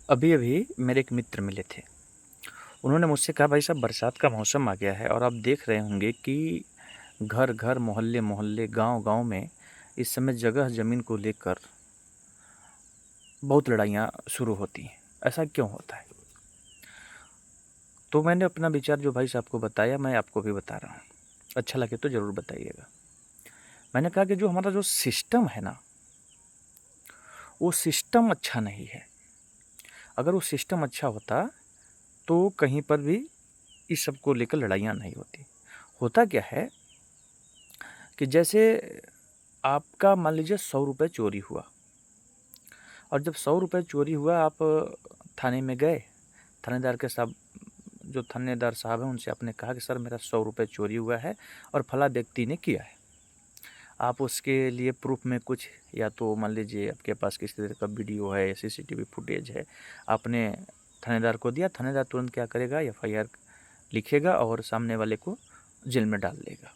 अभी अभी मेरे एक मित्र मिले थे। उन्होंने मुझसे कहा, भाई साहब, बरसात का मौसम आ गया है और आप देख रहे होंगे कि घर घर, मोहल्ले मोहल्ले, गांव गांव में इस समय जगह ज़मीन को लेकर बहुत लड़ाइयाँ शुरू होती हैं। ऐसा क्यों होता है? तो मैंने अपना विचार जो भाई साहब को बताया, मैं आपको भी बता रहा हूँ। अच्छा लगे तो ज़रूर बताइएगा। मैंने कहा कि जो हमारा जो सिस्टम है ना, वो सिस्टम अच्छा नहीं है। अगर वो सिस्टम अच्छा होता तो कहीं पर भी इस सब को लेकर लड़ाइयाँ नहीं होती। होता क्या है कि जैसे आपका मान लीजिए 100 रुपये चोरी हुआ, और जब 100 रुपये चोरी हुआ, आप थाने में गए। थानेदार के साहब, जो थानेदार साहब हैं, उनसे आपने कहा कि सर, मेरा 100 रुपये चोरी हुआ है और फला व्यक्ति ने किया है। आप उसके लिए प्रूफ में कुछ, या तो मान लीजिए आपके पास किसी तरह का वीडियो है या CCTV फुटेज है, आपने थानेदार को दिया। थानेदार तुरंत क्या करेगा, FIR लिखेगा और सामने वाले को जेल में डाल देगा।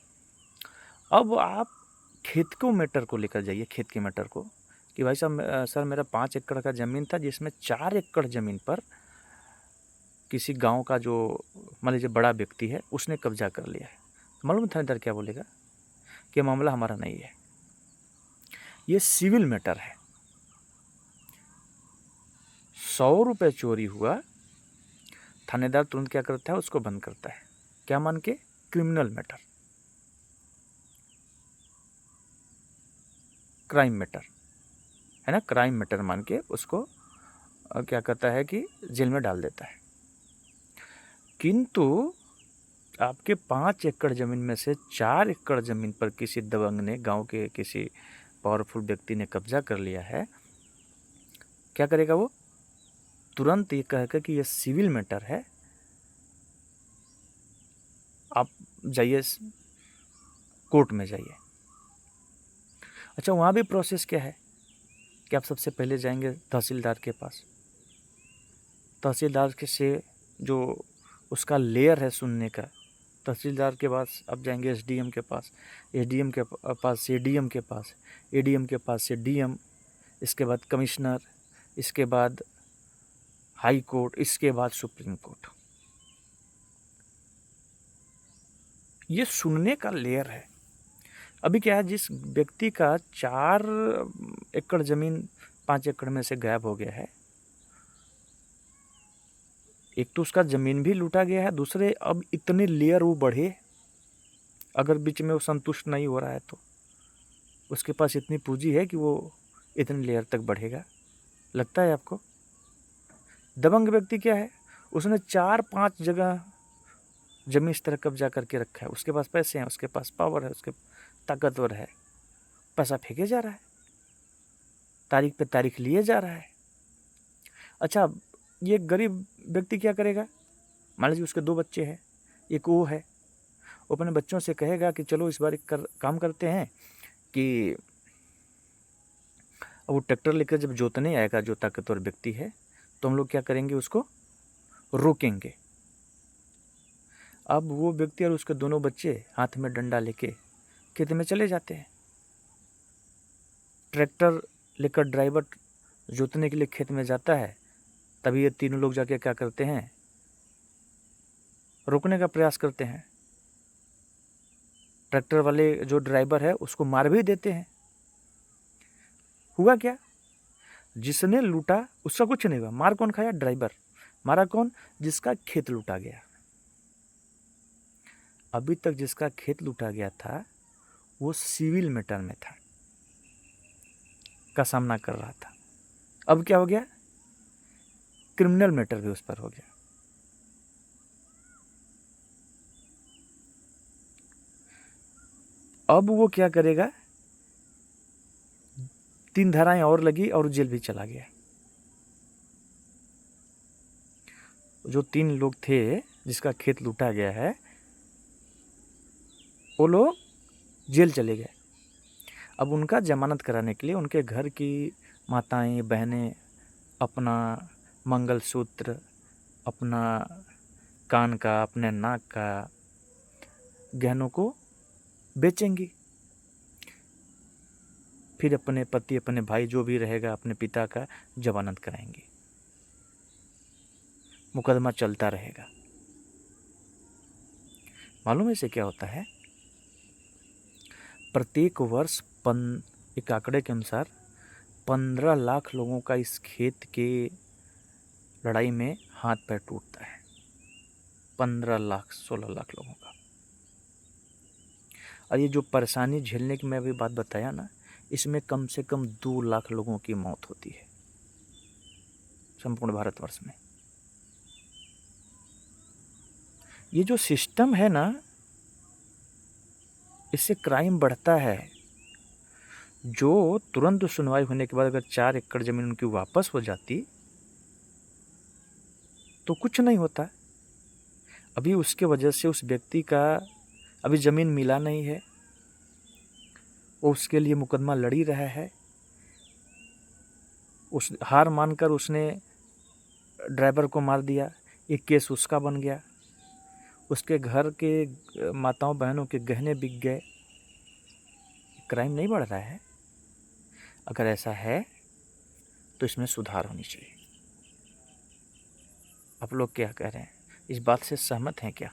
अब आप खेत को मैटर को लेकर जाइए, खेत के मैटर को, कि भाई साहब, सर, मेरा 5 एकड़ का ज़मीन था, जिसमें 4 एकड़ ज़मीन पर किसी गांव का जो मान लीजिए बड़ा व्यक्ति है, उसने कब्जा कर लिया है। मालूम थानेदार क्या बोलेगा कि मामला हमारा नहीं है, ये सिविल मैटर है। 100 रुपये चोरी हुआ, थानेदार तुरंत क्या करता है, उसको बंद करता है। क्या मान के? क्रिमिनल मैटर, क्राइम मैटर, है ना, क्राइम मैटर मान के उसको क्या करता है कि जेल में डाल देता है। किंतु आपके 5 एकड़ ज़मीन में से 4 एकड़ ज़मीन पर किसी दबंग ने, गांव के किसी पावरफुल व्यक्ति ने कब्जा कर लिया है। क्या करेगा वो? तुरंत ये कहेगा कि ये सिविल मैटर है, आप जाइए, कोर्ट में जाइए। अच्छा, वहाँ भी प्रोसेस क्या है कि आप सबसे पहले जाएंगे तहसीलदार के पास। तहसीलदार के से जो उसका लेयर है सुनने का, तहसीलदार के पास आप जाएंगे SDM के पास, SDM के पास से ADM के पास, ADM के पास से DM, इसके बाद कमिश्नर, इसके बाद हाई कोर्ट, इसके बाद सुप्रीम कोर्ट। ये सुनने का लेयर है। अभी क्या है, जिस व्यक्ति का 4 एकड़ ज़मीन 5 एकड़ में से गायब हो गया है, एक तो उसका ज़मीन भी लूटा गया है, दूसरे अब इतने लेयर वो बढ़े, अगर बीच में वो संतुष्ट नहीं हो रहा है तो उसके पास इतनी पूंजी है कि वो इतने लेयर तक बढ़ेगा। लगता है आपको? दबंग व्यक्ति क्या है, उसने 4-5 जगह जमीन इस तरह कब्जा करके रखा है। उसके पास पैसे हैं, उसके पास पावर है, उसके ताकतवर है, पैसा फेंके जा रहा है, तारीख पे तारीख लिए जा रहा है। अच्छा, ये गरीब व्यक्ति क्या करेगा? मान लीजिए उसके 2 बच्चे हैं, एक वो है, वो अपने बच्चों से कहेगा कि चलो इस बार एक काम करते हैं कि वो ट्रैक्टर लेकर जब जोतने आएगा, जो ताकतवर व्यक्ति है, तो हम लोग क्या करेंगे, उसको रोकेंगे। अब वो व्यक्ति और उसके दोनों बच्चे हाथ में डंडा लेके खेत में चले जाते हैं। ट्रैक्टर लेकर ड्राइवर जोतने के लिए खेत में जाता है, तभी ये तीनों लोग जाके क्या करते हैं, रोकने का प्रयास करते हैं। ट्रैक्टर वाले जो ड्राइवर है उसको मार भी देते हैं। हुआ क्या? जिसने लूटा उसका कुछ नहीं हुआ। मार कौन खाया? ड्राइवर। मारा कौन? जिसका खेत लूटा गया। अभी तक जिसका खेत लूटा गया था वो सिविल मैटर में था, का सामना कर रहा था। अब क्या हो गया? क्रिमिनल मैटर भी उस पर हो गया। अब वो क्या करेगा, 3 धाराएं और लगी और जेल भी चला गया। जो 3 लोग थे जिसका खेत लूटा गया है, वो लोग जेल चले गए। अब उनका जमानत कराने के लिए उनके घर की माताएं बहनें अपना मंगलसूत्र, अपना कान का, अपने नाक का गहनों को बेचेंगी। फिर अपने पति, अपने भाई, जो भी रहेगा, अपने पिता का जमानत कराएंगे। मुकदमा चलता रहेगा। मालूम है इसे क्या होता है? प्रत्येक वर्ष एक आंकड़े के अनुसार 15 लाख लोगों का इस खेत के लड़ाई में हाथ पैर टूटता है। 15 लाख 16 लाख लोगों का। और ये जो परेशानी झेलने की मैं अभी बात बताया ना, इसमें कम से कम 2 लाख लोगों की मौत होती है संपूर्ण भारतवर्ष में। ये जो सिस्टम है ना, इससे क्राइम बढ़ता है। जो तुरंत सुनवाई होने के बाद अगर 4 एकड़ जमीन उनकी वापस हो जाती तो कुछ नहीं होता। अभी उसके वजह से उस व्यक्ति का अभी ज़मीन मिला नहीं है, वो उसके लिए मुकदमा लड़ ही रहा है। उस हार मानकर उसने ड्राइवर को मार दिया, एक केस उसका बन गया। उसके घर के माताओं बहनों के गहने बिक गए। क्राइम नहीं बढ़ रहा है? अगर ऐसा है तो इसमें सुधार होनी चाहिए। आप लोग क्या कह रहे हैं? इस बात से सहमत हैं क्या?